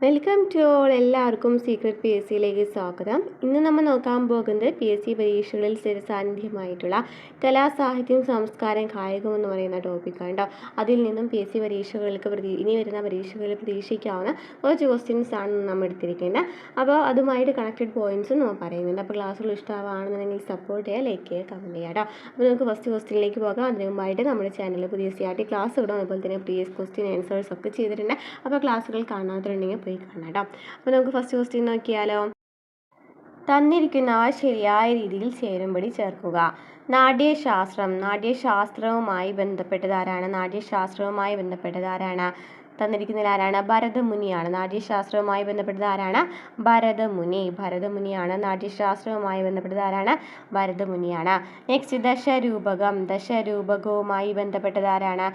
Welcome to all. എല്ലാവർക്കും secret P S സിയിലേക്ക് സ്വാഗതം. ഇന്ന് നമ്മൾ നോക്കാൻ പോകുന്നത് പി എസ് സി പരീക്ഷകളിൽ സ്ഥിരസാന്നിധ്യമായിട്ടുള്ള കലാ, സാഹിത്യം, സംസ്കാരം, കായികം എന്ന് പറയുന്ന ടോപ്പിക്കാണ് കേട്ടോ. അതിൽ നിന്നും പി എസ് സി പരീക്ഷകൾക്ക് ഇനി വരുന്ന പരീക്ഷകളിൽ പ്രതീക്ഷിക്കാവുന്ന കുറച്ച് ക്വസ്റ്റ്യൻസ് ആണ് നമ്മൾ എടുത്തിരിക്കുന്നത്. അപ്പോൾ അതുമായിട്ട് കണക്റ്റഡ് പോയിന്റ്സും നമ്മൾ പറയുന്നുണ്ട്. അപ്പോൾ ക്ലാസ്സുകൾ ഇഷ്ടമാണെന്നുണ്ടെങ്കിൽ സപ്പോർട്ട് ചെയ്യുക, ലൈക്ക് ചെയ്യുക, കമൻറ്റ് ചെയ്യുക കേട്ടോ. അപ്പോൾ നമുക്ക് ഫസ്റ്റ് ക്വസ്റ്റ്യനിലേക്ക് പോകാം. അതിന് മുമ്പായിട്ട് നമ്മുടെ ചാനലിൽ പുതിയ CRT ക്ലാസ് ഇടും, അതുപോലെ തന്നെ പ്രീവിയസ് ക്വസ്റ്റ്യൻ ആൻസേഴ്സ് ഒക്കെ ചെയ്തിട്ടുണ്ട്. അപ്പോൾ ക്ലാസ്സുകൾ കാണാത്തുണ്ടെങ്കിൽ പോയി കാണാം കേട്ടോ. അപ്പോൾ നമുക്ക് ഫസ്റ്റ് ക്വസ്റ്റ്യൻ നോക്കിയാലോ. തന്നിരിക്കുന്നവ ശരിയായ രീതിയിൽ ചേരുംപടി ചേർക്കുക. നാട്യശാസ്ത്രവുമായി ബന്ധപ്പെട്ടത് ആരാണ്? തന്നിരിക്കുന്നതിൽ ആരാണ്? ഭരതമുനിയാണ്. നാട്യശാസ്ത്രവുമായി ബന്ധപ്പെട്ടത് ആരാണ്? ഭരതമുനിയാണ്. നാട്യശാസ്ത്രവുമായി ബന്ധപ്പെട്ടത് ആരാണ്? ഭരതമുനിയാണ്. നെക്സ്റ്റ്, ദശരൂപകവുമായി ബന്ധപ്പെട്ടത് ആരാണ്?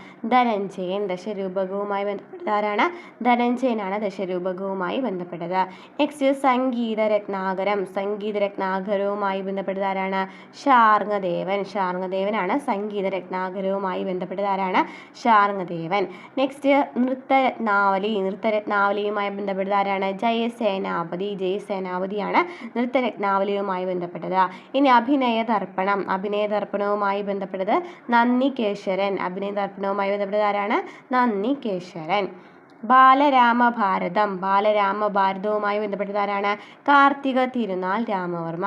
ദശരൂപകവുമായി ബന്ധപ്പെട്ടത് ആരാണ്? ധനഞ്ജയനാണ് ദശരൂപകവുമായി ബന്ധപ്പെട്ടത്. നെക്സ്റ്റ്, സംഗീതരത്നാകരവുമായി ബന്ധപ്പെട്ടത് ആരാണ്? ശാർങ്ങദേവനാണ് സംഗീതരത്നാകരവുമായി ബന്ധപ്പെട്ടത് ആരാണ്? ശാർങ്ങദേവൻ. നെക്സ്റ്റ്, നൃത്തരത്നാവലിയുമായി ബന്ധപ്പെട്ടത് ആരാണ്? ജയസേനാപതിയാണ് നൃത്തരത്നാവലിയുമായി ബന്ധപ്പെട്ടത്. ഇനി അഭിനയദർപ്പണവുമായി ബന്ധപ്പെട്ടത് നന്ദികേശ്വരനുമായി ബന്ധപ്പെട്ടത് ആരാണ്? നന്ദികേശ്വരൻ. ബാലരാമഭാരതവുമായി ബന്ധപ്പെട്ടത് ആരാണ്? കാർത്തിക തിരുനാൾ രാമവർമ്മ.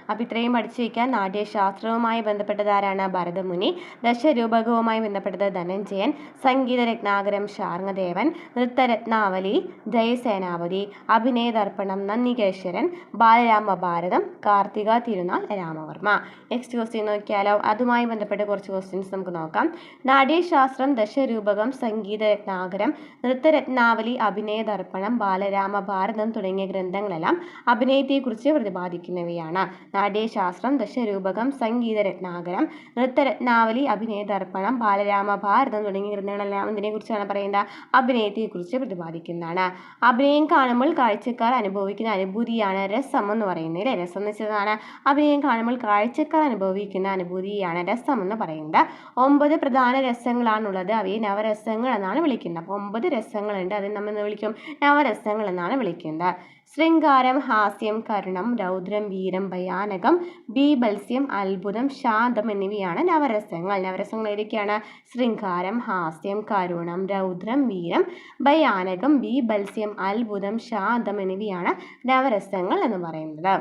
അപ്പോൾ ഇത്രയും പഠിച്ചു വയ്ക്കാൻ. നാട്യശാസ്ത്രവുമായി ബന്ധപ്പെട്ടത് ആരാണ്? ഭരതമുനി. ദശരൂപകവുമായി ബന്ധപ്പെട്ടത് ധനഞ്ജയൻ. സംഗീതരത്നാകരം ശാർങ്ങദേവൻ. നൃത്തരത്നാവലി ജയസേനാപതി. അഭിനയദർപ്പണം നന്ദികേശ്വരൻ. ബാലരാമഭാരതം, കാർത്തിക തിരുനാൾ രാമവർമ്മ. നെക്സ്റ്റ് ക്വസ്റ്റ്യൻ നോക്കിയാലോ. അതുമായി ബന്ധപ്പെട്ട കുറച്ച് ക്വസ്റ്റ്യൻസ് നമുക്ക് നോക്കാം. നാട്യശാസ്ത്രം, ദശരൂപകം, സംഗീതരത്നാകരം, നൃത്തരത്നാവലി, അഭിനയദർപ്പണം, ബാലരാമഭാരതം തുടങ്ങിയ ഗ്രന്ഥങ്ങളെല്ലാം അഭിനയത്തെക്കുറിച്ച് പ്രതിപാദിക്കുന്നവയാണ്. നാട്യശാസ്ത്രം, ദശരൂപകം, സംഗീതരത്നാകരം, നൃത്തരത്നാവലി, അഭിനയദർപ്പണം, ബാലരാമഭാരതം തുടങ്ങിയ ഗ്രന്ഥങ്ങളെല്ലാം ഇതിനെക്കുറിച്ചാണ് പറയുന്നത്? അഭിനയത്തെക്കുറിച്ച് പ്രതിപാദിക്കുന്നതാണ്. അഭിനയം കാണുമ്പോൾ കാഴ്ചക്കാർ അനുഭവിക്കുന്ന അനുഭൂതിയാണ് രസം എന്ന് പറയുന്നത്. രസം എന്ന് വെച്ചതാണ് അഭിനയം കാണുമ്പോൾ കാഴ്ചക്കാർ അനുഭവിക്കുന്ന അനുഭൂതിയാണ് രസം എന്ന് പറയുന്നത്. 9 പ്രധാന രസങ്ങളാണുള്ളത്. അവയെ നവരസങ്ങൾ എന്നാണ് വിളിക്കുന്നത്. അപ്പോൾ 9 രസങ്ങളുണ്ട്. അതിന് നമ്മൾ വിളിക്കും നവരസങ്ങൾ എന്നാണ് വിളിക്കുന്നത്. ശൃംഗാരം, ഹാസ്യം, കരുണം, രൗദ്രം, വീരം, ഭയാനകം, ബീഭത്സ്യം, അത്ഭുതം, ശാന്തം എന്നിവയാണ് നവരസങ്ങൾ. നവരസങ്ങൾ ഏതൊക്കെയാണ്? ശൃംഗാരം, ഹാസ്യം, കരുണം, രൗദ്രം, വീരം, ഭയാനകം, ബീഭത്സ്യം, അത്ഭുതം, ശാന്തം എന്നിവയാണ് നവരസങ്ങൾ എന്ന് പറയുന്നത്.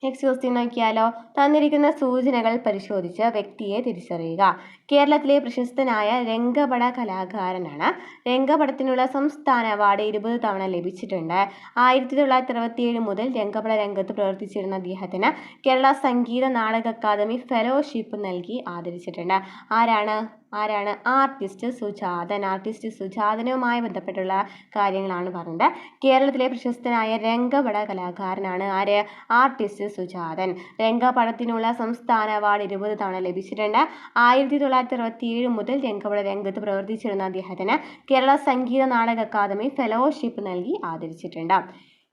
നെക്സ്റ്റ് ക്വസ്റ്റ്യൻ നോക്കിയാലോ. തന്നിരിക്കുന്ന സൂചനകൾ പരിശോധിച്ച് വ്യക്തിയെ തിരിച്ചറിയുക. കേരളത്തിലെ പ്രശസ്തനായ രംഗപട കലാകാരനാണ്. രംഗപടത്തിനുള്ള സംസ്ഥാന അവാർഡ് 20 തവണ ലഭിച്ചിട്ടുണ്ട്. 1967 മുതൽ രംഗപട രംഗത്ത് പ്രവർത്തിച്ചിരുന്ന അദ്ദേഹത്തിന് കേരള സംഗീത നാടക അക്കാദമി ഫെലോഷിപ്പ് നൽകി ആദരിച്ചിട്ടുണ്ട്. ആരാണ്? ആർട്ടിസ്റ്റ് സുജാതനുമായി ബന്ധപ്പെട്ടുള്ള കാര്യങ്ങളാണ് പറഞ്ഞത്. കേരളത്തിലെ പ്രശസ്തനായ രംഗപട കലാകാരനാണ് ആര്? ആർട്ടിസ്റ്റ് സുജാതൻ. രംഗപടത്തിനുള്ള സംസ്ഥാന അവാർഡ് 20 തവണ ലഭിച്ചിട്ടുണ്ട്. 1967 മുതൽ രംഗപട രംഗത്ത് പ്രവർത്തിച്ചിരുന്ന അദ്ദേഹത്തിന് കേരള സംഗീത നാടക അക്കാദമി ഫെലോഷിപ്പ് നൽകി ആദരിച്ചിട്ടുണ്ട്.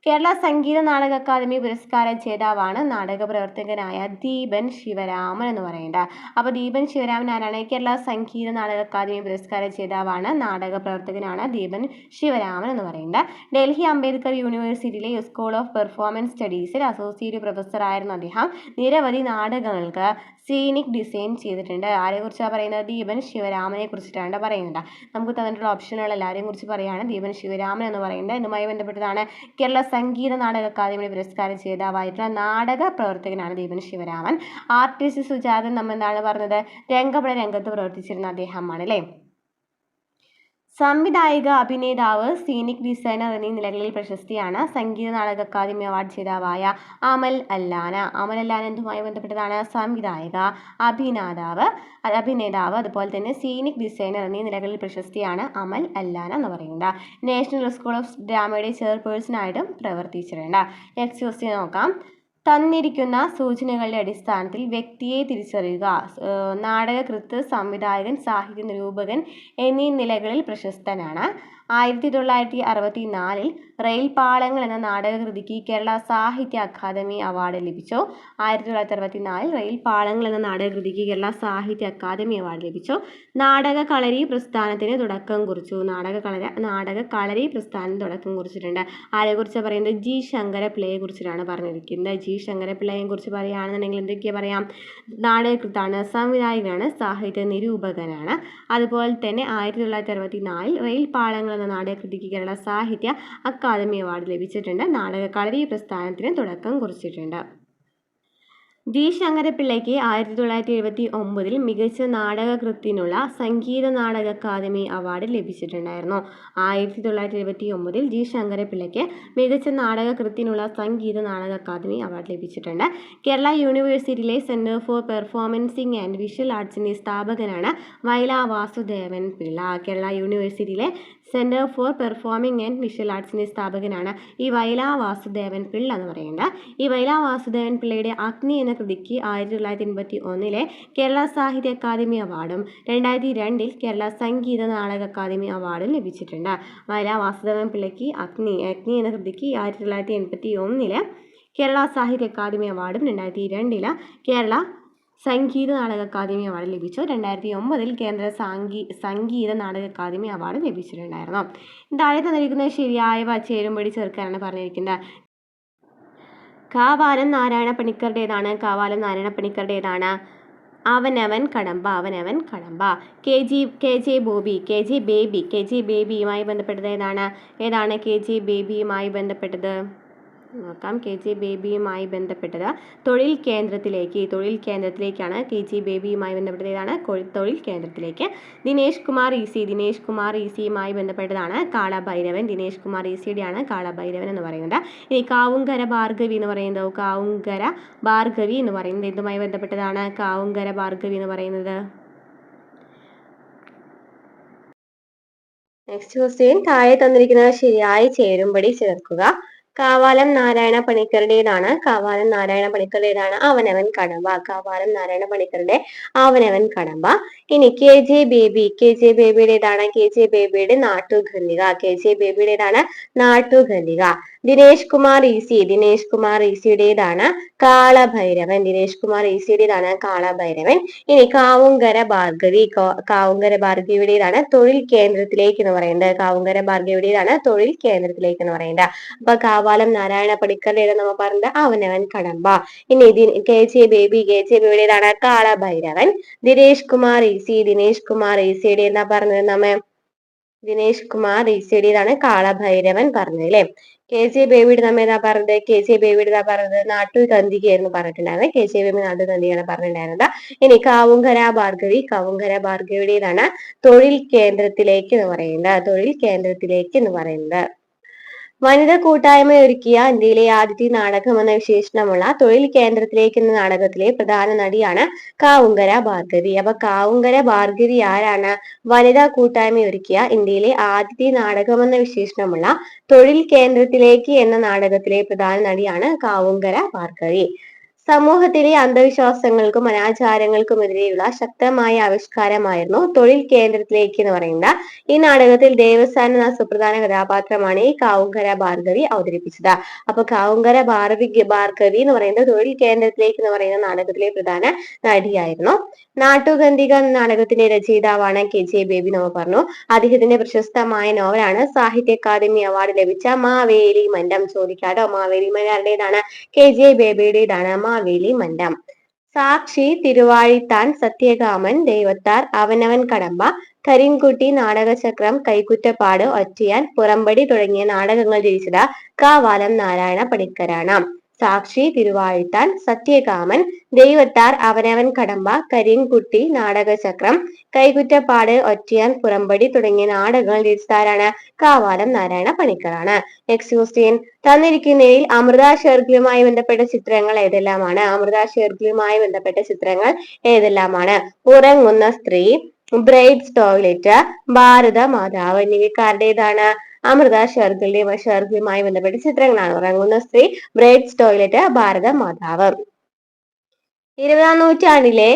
കേരള സംഗീത നാടക അക്കാദമി പുരസ്കാര ജേതാവാണ് നാടക പ്രവർത്തകനായ ദീപൻ ശിവരാമൻ എന്ന് പറയുന്നത്. അപ്പോൾ ദീപൻ ശിവരാമൻ ആരാണ്? കേരള സംഗീത നാടക അക്കാദമി പുരസ്കാര ജേതാവാണ്, നാടക പ്രവർത്തകനാണ് ദീപൻ ശിവരാമൻ എന്ന് പറയുന്നത്. ഡൽഹി അംബേദ്കർ യൂണിവേഴ്സിറ്റിയിലെ സ്കൂൾ ഓഫ് പെർഫോമൻസ് സ്റ്റഡീസിൽ അസോസിയേറ്റ് പ്രൊഫസർ ആയിരുന്ന അദ്ദേഹം നിരവധി നാടകങ്ങൾക്ക് സീനിക് ഡിസൈൻ ചെയ്തിട്ടുണ്ട്. ആരെക്കുറിച്ചാണ് പറയുന്നത്? ദീപൻ ശിവരാമനെ കുറിച്ചിട്ടാണ് പറയുന്നത്. നമുക്ക് തന്നിട്ടുള്ള ഓപ്ഷനുകൾ എല്ലാവരെയും കുറിച്ച് പറയുകയാണ്. ദീപൻ ശിവരാമൻ എന്ന് പറയുന്നത് ഇതുമായി ബന്ധപ്പെട്ടതാണ്. കേരള സംഗീത നാടക അക്കാദമിയുടെ പുരസ്കാര ജേതാവായിട്ടുള്ള നാടക പ്രവർത്തകനാണ് ദീപൻ ശിവരാമൻ. ആർട്ടിസ്റ്റ് സുജാതൻ നമ്മൾ എന്താണ് പറഞ്ഞത്? രംഗപട രംഗത്ത് പ്രവർത്തിച്ചിരുന്ന അദ്ദേഹമാണ് അല്ലേ. സംവിധായിക, അഭിനേതാവ്, സീനിക് ഡിസൈനർ എന്നീ നിലകളിൽ പ്രശസ്തിയാണ്. സംഗീത നാടക അക്കാദമി അവാർഡ് ജേതാവായ അമൽ അല്ലാന എന്തുമായി ബന്ധപ്പെട്ടതാണ്? സംവിധായക, അഭിനേതാവ്, അതുപോലെ തന്നെ സീനിക് ഡിസൈനർ എന്നീ നിലകളിൽ പ്രശസ്തിയാണ് അമൽ അല്ലാന എന്ന് പറയുന്നത്. നാഷണൽ സ്കൂൾ ഓഫ് ഡ്രാമയുടെ ചെയർപേഴ്സണായിട്ടും പ്രവർത്തിച്ചിട്ടുണ്ട്. നെക്സ്റ്റ് ക്വസ്റ്റ്യൻ നോക്കാം. തന്നിരിക്കുന്ന സൂചനകളുടെ അടിസ്ഥാനത്തിൽ വ്യക്തിയെ തിരിച്ചറിയുക. നാടകകൃത്ത്, സംവിധായകൻ, സാഹിത്യ നിരൂപകൻ എന്നീ നിലകളിൽ പ്രശസ്തനാണ്. 1964 റെയിൽ പാളങ്ങൾ എന്ന നാടകകൃതിക്ക് കേരള സാഹിത്യ അക്കാദമി അവാർഡ് ലഭിച്ചു. 1964 റെയിൽ പാളങ്ങൾ എന്ന നാടകകൃതിക്ക് കേരള സാഹിത്യ അക്കാദമി അവാർഡ് ലഭിച്ചു. നാടകകളരി പ്രസ്ഥാനത്തിന് തുടക്കം കുറിച്ചു. നാടകകളരി പ്രസ്ഥാനത്തിന് തുടക്കം കുറിച്ചിട്ടുണ്ട്. ആരെക്കുറിച്ചാണ് പറയുന്നത്? ജി ശങ്കരപ്പിള്ളയെ കുറിച്ചിട്ടാണ് പറഞ്ഞിരിക്കുന്നത്. ജി ശങ്കരപ്പിള്ളയെ കുറിച്ച് പറയുകയാണെന്നുണ്ടെങ്കിൽ എന്തൊക്കെയാ പറയാം? നാടകകൃത്താണ്, സംവിധായകനാണ്, സാഹിത്യ നിരൂപകനാണ്. അതുപോലെ തന്നെ 1964 റെയിൽ പാളങ്ങൾ എന്ന നാടകകൃതിക്ക് കേരള സാഹിത്യ അക്കാദമി അവാർഡ് ലഭിച്ചിട്ടുണ്ട്. നാടകകളരി പ്രസ്ഥാനത്തിന് തുടക്കം കുറിച്ചിട്ടുണ്ട്. ജി ശങ്കരപ്പിള്ളയ്ക്ക് 1979 മികച്ച നാടകകൃത്തിനുള്ള സംഗീത നാടക അക്കാദമി അവാർഡ് ലഭിച്ചിട്ടുണ്ടായിരുന്നു. 1979 ജി ശങ്കരപ്പിള്ളയ്ക്ക് മികച്ച നാടകകൃത്തിനുള്ള സംഗീത നാടക അക്കാദമി അവാർഡ് ലഭിച്ചിട്ടുണ്ട്. കേരള യൂണിവേഴ്സിറ്റിയിലെ centre for performancing and visual ആർട്സിന്റെ സ്ഥാപകനാണ് വയലാ വാസുദേവൻ പിള്ള. കേരള യൂണിവേഴ്സിറ്റിയിലെ centre for performing and visual ആർട്സിന്റെ സ്ഥാപകനാണ് ഈ വയലാ വാസുദേവൻ പിള്ള എന്ന് പറയുന്നത്. ഈ വയലാ വാസുദേവൻ പിള്ളയുടെ അഗ്നി എന്ന കൃതിക്ക് 1981 കേരള സാഹിത്യ അക്കാദമി അവാർഡും 2002 കേരള സംഗീത നാടക അക്കാദമി അവാർഡും ലഭിച്ചിട്ടുണ്ട്. വയലാ വാസുദേവൻ പിള്ളയ്ക്ക് അഗ്നി എന്ന കൃതിക്ക് 1981 കേരള സാഹിത്യ അക്കാദമി അവാർഡും 2002 കേരള സംഗീത നാടക അക്കാദമി അവാർഡ് ലഭിച്ചു. 2009 കേന്ദ്ര സംഗീത നാടക അക്കാദമി അവാർഡ് ലഭിച്ചിട്ടുണ്ടായിരുന്നു. താഴെ തന്നിരിക്കുന്നത് ശരിയായവ ചേരുംപടി ചേർക്കാനാണ് പറഞ്ഞിരിക്കുന്നത്. കാവാലം നാരായണ പണിക്കരുടേതാണ്. കാവാലം നാരായണ പണിക്കരുടേതാണ്. അവനവൻ കടമ്പ. അവനവൻ കടമ്പ. കെ ജെ ബേബിയുമായി ബന്ധപ്പെട്ടത് ഏതാണ് കെ ജെ ബേബിയുമായി ബന്ധപ്പെട്ടത്? നോക്കാം. കെ ജെ ബേബിയുമായി ബന്ധപ്പെട്ടത് തൊഴിൽ കേന്ദ്രത്തിലേക്കാണ്. കെ ജെ ബേബിയുമായി ബന്ധപ്പെട്ടത് തൊഴിൽ കേന്ദ്രത്തിലേക്ക്. ദിനേശ് കുമാർ ഈസിയുമായി ബന്ധപ്പെട്ടതാണ് കാളഭൈരവൻ. ദിനേശ് കുമാർ ഈസിയുടെയാണ് കാളഭൈരവൻ എന്ന് പറയുന്നത്. ഇനി കാവുങ്കര ഭാർഗവി എന്ന് പറയുന്നത് എന്തുമായി ബന്ധപ്പെട്ടതാണ്? കാവുങ്കര ഭാർഗവി എന്ന് പറയുന്നത്. നെക്സ്റ്റ് ക്വസ്റ്റ്യൻ, താഴെ തന്നിരിക്കുന്നത് ശരിയായി ചേരുംപടി ചേർക്കുക. കാവാലം നാരായണ പണിക്കരുടേതാണ്. അവനവൻ കടമ്പ. കാവാലം നാരായണ പണിക്കരുടെ അവനവൻ കടമ്പ. ഇനി കെ ജെ ബേബിയുടേതാണ്. കെ ജെ ബേബിയുടെ നാട്ടുഖണ്ഡിക. ദിനേശ് കുമാർ ഈസിയുടേതാണ് കാളഭൈരവൻ. ഇനി കാവുങ്കര ഭാർഗവിയുടേതാണ് തൊഴിൽ കേന്ദ്രത്തിലേക്ക് എന്ന് പറയുന്നത്. അപ്പൊ കാവാലം നാരായണ പണിക്കരുടെ നമ്മൾ പറഞ്ഞത് അവനവൻ കടമ്പ. ഇനി കെ ജെ ബേബിയുടേതാണ് കാളഭൈരവൻ. ദിനേശ് കുമാർ ഈസിയുടെ എന്താ പറഞ്ഞത് നമ്മ? ദിനേശ് കുമാർ ഈസിയുടേതാണ് കാളഭൈരവൻ പറഞ്ഞത് അല്ലെ. കെ ജെ ബേബിയുടെ നമ്മ ഏതാ പറഞ്ഞത്? നാട്ടുകന്തികയായിരുന്നു പറഞ്ഞിട്ടുണ്ടായിരുന്നത്. കെ ജെ ബേബി നാട്ടുകന്തികയാണ് പറഞ്ഞിട്ടുണ്ടായിരുന്നത്. ഇനി കാവുങ്കര ഭാർഗവിയുടേതാണ് തൊഴിൽ കേന്ദ്രത്തിലേക്ക് എന്ന് പറയുന്നത്. വനിത കൂട്ടായ്മ ഒരുക്കിയ ഇന്ത്യയിലെ ആദ്യത്തെ നാടകം എന്ന വിശേഷണമുള്ള തൊഴിൽ കേന്ദ്രത്തിലേക്ക് എന്ന നാടകത്തിലെ പ്രധാന നടിയാണ് കാവുങ്കര ഭാർഗവി. അപ്പൊ കാവുങ്കര ഭാർഗവി ആരാണ്? വനിതാ കൂട്ടായ്മ ഒരുക്കിയ ഇന്ത്യയിലെ ആദ്യത്തെ നാടകം എന്ന വിശേഷണമുള്ള തൊഴിൽ കേന്ദ്രത്തിലേക്ക് എന്ന നാടകത്തിലെ പ്രധാന നടിയാണ് കാവുങ്കര ഭാർഗവി. സമൂഹത്തിലെ അന്ധവിശ്വാസങ്ങൾക്കും അനാചാരങ്ങൾക്കുമെതിരെയുള്ള ശക്തമായ ആവിഷ്കാരമായിരുന്നു തൊഴിൽ കേന്ദ്രത്തിലേക്ക് എന്ന് പറയുന്നത്. ഈ നാടകത്തിൽ ദേവസാൻ എന്ന സുപ്രധാന കഥാപാത്രമാണ് ഈ കാവുങ്കര ഭാർഗവി അവതരിപ്പിച്ചത്. അപ്പൊ കാവുങ്കര ഭാർഗവി എന്ന് പറയുന്നത് തൊഴിൽ കേന്ദ്രത്തിലേക്ക് എന്ന് പറയുന്ന നാടകത്തിലെ പ്രധാന നടിയായിരുന്നു. നാട്ടുകന്തിക എന്ന നാടകത്തിന്റെ രചയിതാവാണ് കെ ജെ ബേബി നമ്മൾ പറഞ്ഞു. അദ്ദേഹത്തിന്റെ പ്രശസ്തമായ നോവലാണ് സാഹിത്യ അക്കാദമി അവാർഡ് ലഭിച്ച മാവേലി മന്നം. ചോദിക്കാട്ടോ, മാവേലി മന്നം ആരുടേതാണ്? കെ ജെ ബേബിയുടേതാണ് മാവേലി മന്നം. സാക്ഷി, തിരുവാഴിത്താൻ, സത്യകാമൻ, ദൈവത്താർ, അവനവൻ കടമ്പ, കരിങ്കുട്ടി, നാടകചക്രം, കൈക്കുറ്റപ്പാട്, ഒറ്റയാൻ, പുറമ്പടി തുടങ്ങിയ നാടകങ്ങൾ രചിച്ചത് കാവാലം നാരായണ പണിക്കരാണ്. സാക്ഷി, തിരുവാഴിത്താൻ, സത്യകാമൻ, ദൈവത്താർ, അവനവൻ കടമ്പ, കരിങ്കുട്ടി, നാടകചക്രം, കൈകുറ്റപ്പാട്, ഒറ്റയാൻ, പുറമ്പടി തുടങ്ങിയ നാടകങ്ങൾ രചിച്ചതാരാണ്? കാവാലം നാരായണ പണിക്കറാണ്. നെക്സ്റ്റ് ക്വസ്റ്റ്യൻ, തന്നിരിക്കുന്നതിൽ അമൃത ഷെർഗിലുമായി ബന്ധപ്പെട്ട ചിത്രങ്ങൾ ഏതെല്ലാമാണ്? ഉറങ്ങുന്ന സ്ത്രീ, ബ്രൈഡ്സ് ടോയ്ലറ്റ്, ഭാരത മാതാവ് എന്നിവക്കാരുടേതാണ്? അമൃത ഷെർഗിലുമായി ബന്ധപ്പെട്ട ചിത്രങ്ങളാണ്. ഉറങ്ങുന്ന സ്ത്രീ, ബ്രൈഡ്സ് ടോയ്ലറ്റ്, ഭാരത മാതാവ്. 20-ാം നൂറ്റാണ്ടിലെ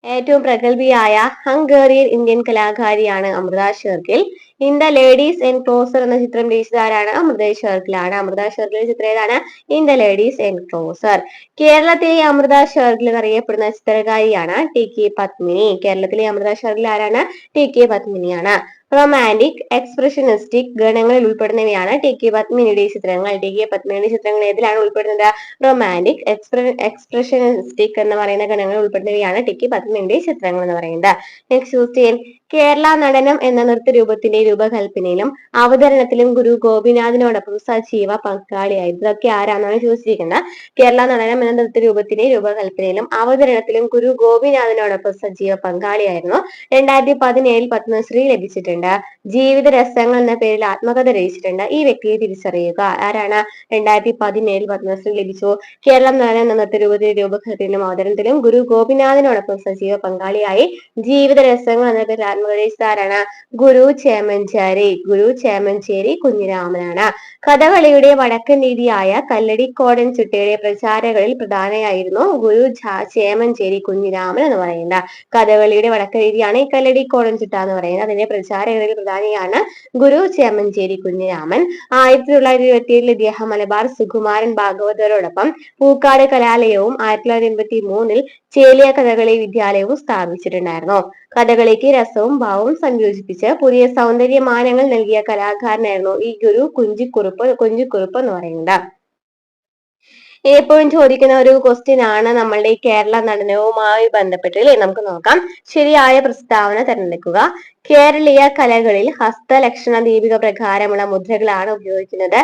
ഏറ്റവും പ്രഗത്ഭയായ ഹംഗേറിയൻ ഇന്ത്യൻ കലാകാരിയാണ് Amrita Shergil. In the ladies enclosure എന്ന ചിത്രം രചിച്ചതാരാണ്? അമൃത ഷെർഗിലാണ്. അമൃത ഷെർഗിലിന്റെ ചിത്രം ഏതാണ്? In the ladies enclosure. കേരളത്തിലെ അമൃത ഷെർഗിൽ എന്നറിയപ്പെടുന്ന ചിത്രകാരിയാണ് ടി.കെ. പത്മിനി. കേരളത്തിലെ അമൃത ഷെർഗിൽ ആരാണ്? ടി.കെ. പത്മിനിയാണ്. റൊമാന്റിക്, എക്സ്പ്രഷനിസ്റ്റിക് ഗണങ്ങളിൽ ഉൾപ്പെടുന്നവയാണ് ടി.കെ. പത്മിനിയുടെ ചിത്രങ്ങൾ. ടി.കെ. പത്മിനിയുടെ ചിത്രങ്ങൾ ഏതിലാണ് ഉൾപ്പെടുന്നത്? റൊമാന്റിക്, എക്സ്പ്രഷനിസ്റ്റിക് എന്ന് പറയുന്ന ഗണങ്ങളിൽ ഉൾപ്പെടുന്നവയാണ് ടി.കെ. പത്മിനിയുടെ ചിത്രങ്ങൾ എന്ന് പറയുന്നത്. Next question. കേരള നടനം എന്ന നൃത്തരൂപത്തിന്റെ രൂപകൽപ്പനയിലും അവതരണത്തിലും ഗുരു ഗോപിനാഥിനോടൊപ്പം സജീവ പങ്കാളിയായിരുന്നു. ഇതൊക്കെ ആരാണെന്നാണ് ചോദിച്ചിരിക്കുന്നത്. കേരള നടനം എന്ന നൃത്തരൂപത്തിന്റെ രൂപകൽപ്പനയിലും അവതരണത്തിലും ഗുരു ഗോപിനാഥിനോടൊപ്പം സജീവ പങ്കാളിയായിരുന്നു. 2017 പത്മശ്രീ ലഭിച്ചിട്ടുണ്ട്. ജീവിത രസങ്ങൾ എന്ന പേരിൽ ആത്മകഥ രചിച്ചിട്ടുണ്ട്. ഈ വ്യക്തിയെ തിരിച്ചറിയുക. ആരാണ്? 2017 പത്മശ്രീ ലഭിച്ചു. കേരളം നടനം എന്ന നൃത്തരൂപത്തിന്റെ രൂപകൽപ്പനയിലും അവതരണത്തിലും ഗുരു ഗോപിനാഥിനോടൊപ്പം സജീവ പങ്കാളിയായി. ജീവിത രസങ്ങൾ എന്ന പേരിൽ ആത്മകഥ രചിച്ചത് ആരാണ്? ഗുരു ചേമഞ്ചേരി കുഞ്ഞിരാമനാണ്. കഥകളിയുടെ വടക്കൻ രീതിയായ കല്ലടിക്കോടൻ ചിട്ടയുടെ പ്രചാരകരിൽ പ്രധാനിയായിരുന്നു ഗുരു ചേമഞ്ചേരി കുഞ്ഞിരാമൻ എന്ന് പറയുന്നത്. കഥകളിയുടെ വടക്കൻ രീതിയാണ് ഈ കല്ലടിക്കോടൻ ചിട്ട എന്ന് പറയുന്നത്. അതിന്റെ പ്രചാരകരിൽ പ്രധാനിയാണ് ഗുരു ചേമഞ്ചേരി കുഞ്ഞിരാമൻ. 1927 ഇദ്ദേഹം മലബാർ സുകുമാരൻ ഭാഗവതരോടൊപ്പം പൂക്കാട് കലാലയവും 1983 ചേലിയ കഥകളി വിദ്യാലയവും സ്ഥാപിച്ചിട്ടുണ്ടായിരുന്നു. കഥകളിക്ക് രസവും ഭാവവും സംയോജിപ്പിച്ച് പുതിയ സൗന്ദര്യമാനങ്ങൾ നൽകിയ കലാകാരനായിരുന്നു ഈ ഗുരു കുഞ്ചിക്കുറുപ്പ് എന്ന് പറയുന്നത്. എപ്പോഴും ചോദിക്കുന്ന ഒരു ക്വസ്റ്റ്യൻ ആണ് നമ്മളുടെ ഈ കേരള നടനവുമായി ബന്ധപ്പെട്ട് അല്ലേ. നമുക്ക് നോക്കാം. ശരിയായ പ്രസ്താവന തിരഞ്ഞെടുക്കുക. കേരളീയ കലകളിൽ ഹസ്തലക്ഷണ ദീപിക പ്രകാരമുള്ള മുദ്രകളാണ് ഉപയോഗിക്കുന്നത്.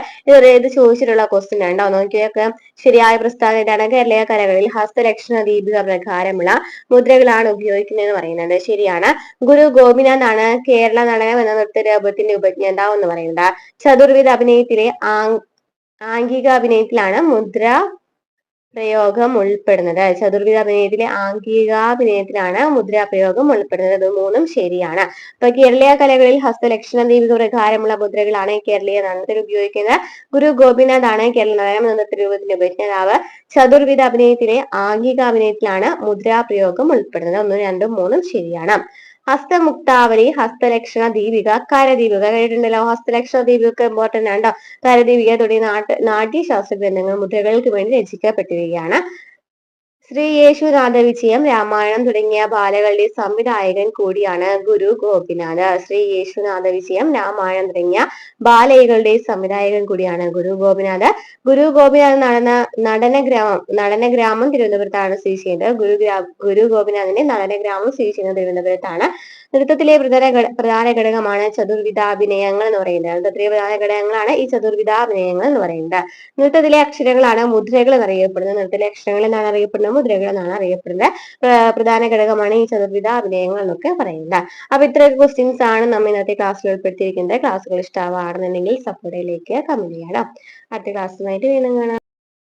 ഇത് ചോദിച്ചിട്ടുള്ള ക്വസ്റ്റ്യൻ ഉണ്ടോ നോക്കിയൊക്കെ. ശരിയായ പ്രസ്താവന ഏതാണ്? കേരളീയ കലകളിൽ ഹസ്തലക്ഷണ ദീപിക പ്രകാരമുള്ള മുദ്രകളാണ് ഉപയോഗിക്കുന്നതെന്ന് പറയുന്നത് ശരിയാണ്. ഗുരു ഗോപിനാഥാണ് കേരള നടനം എന്ന നൃത്തരൂപത്തിന്റെ ഉപജ്ഞാതാവ് എന്ന് പറയുന്നത്. ചതുർവിധ അഭിനയത്തിലെ ആംഗിക അഭിനയത്തിലാണ് മുദ്ര പ്രയോഗം ഉൾപ്പെടുന്നത്. ചതുർവിധ അഭിനയത്തിലെ ആംഗികാഭിനയത്തിലാണ് മുദ്രാപ്രയോഗം ഉൾപ്പെടുന്നത്. ഇത് മൂന്നും ശരിയാണ്. അപ്പൊ കേരളീയ കലകളിൽ ഹസ്തലക്ഷണ ദീപിക പ്രകാരമുള്ള മുദ്രകളാണ് കേരളീയ നടനത്തിൽ ഉപയോഗിക്കുന്നത്. ഗുരു ഗോപിനാഥാണ് കേരള നടനം എന്ന നൃത്തരൂപത്തിന്റെ ഉപജ്ഞാതാവ്. ചതുർവിധ അഭിനയത്തിലെ ആംഗികാഭിനയത്തിലാണ് മുദ്രാപ്രയോഗം ഉൾപ്പെടുന്നത്. 1, 2, 3 ശരിയാണ്. ഹസ്തമുക്താവലി, ഹസ്തലക്ഷണ ദീപിക, കരദീപിക കേട്ടിട്ടുണ്ടല്ലോ. ഹസ്തലക്ഷണ ദീപിക ഇമ്പോർട്ടന്റ് ആണ്. കരദീപിക തുടങ്ങിയ നാട്യശാസ്ത്ര ഗ്രന്ഥങ്ങൾ മുദ്രകൾക്ക് വേണ്ടി രചിക്കപ്പെട്ടിരിക്കുകയാണ്. ശ്രീ യേശുനാഥ വിജയം, രാമായണം തുടങ്ങിയ ബാലകളുടെ സംവിധായകൻ കൂടിയാണ് ഗുരു ഗോപിനാഥ്. ശ്രീ യേശുനാഥ വിജയം, രാമായണം തുടങ്ങിയ ബാലകളുടെ സംവിധായകൻ കൂടിയാണ് ഗുരു ഗോപിനാഥ്. ഗുരു ഗോപിനാഥ് നടനഗ്രാമം തിരുവനന്തപുരത്താണ് സ്ഥിതി ചെയ്യുന്നത്. ഗുരു ഗോപിനാഥിന്റെ നടനഗ്രാമം സ്ഥിതി ചെയ്യുന്നത് തിരുവനന്തപുരത്താണ്. നൃത്തത്തിലെ പ്രധാന ഘടകമാണ് ചതുർവിധാഭിനയങ്ങൾ എന്ന് പറയുന്നത്. നൃത്തത്തിലെ പ്രധാന ഘടകങ്ങളാണ് ഈ ചതുർവിധാഭിനയങ്ങൾ എന്ന് പറയുന്നത്. നൃത്തത്തിലെ അക്ഷരങ്ങളാണ് മുദ്രകൾ എന്നറിയപ്പെടുന്നത്. നൃത്തത്തിലെ അക്ഷരങ്ങൾ എന്നാണ് അറിയപ്പെടുന്നത്? മുദ്രകൾ എന്നാണ് അറിയപ്പെടുന്നത്. പ്രധാന ഘടകമാണ് ഈ ചതുർവിധ അഭിനയങ്ങൾ എന്നൊക്കെ പറയുന്നത്. അപ്പൊ ഇത്രയൊക്കെ ക്വസ്റ്റ്യൻസ് ആണ് നമ്മൾ ഇന്നത്തെ ക്ലാസ്സിൽ ഉൾപ്പെടുത്തിയിരിക്കുന്നത്. ക്ലാസ്സുകൾ ഇഷ്ടമാണെന്നുണ്ടെങ്കിൽ സപ്പോർട്ടിലേക്ക് കമന്റ് ചെയ്യണം. അടുത്ത ക്ലാസ്സുമായിട്ട് വീണ്ടും കാണാം.